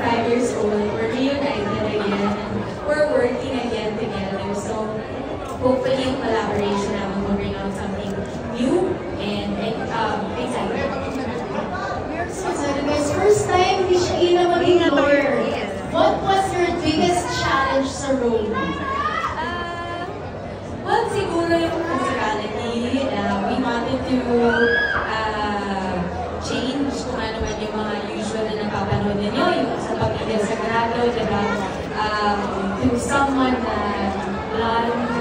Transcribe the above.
25 years old, we're reunited again, and we're working again together. So, hopefully, yung collaboration namin will bring out something new and exciting. We're so excited, guys. First time, hindi siya ina maging lawyer. What was your biggest challenge sa role? Well, siguro yung physicality. We wanted to change kung ano man yung mga usual na napapanood ninyo, yung sa Pamilya Sagrado, diba? To someone na blonde,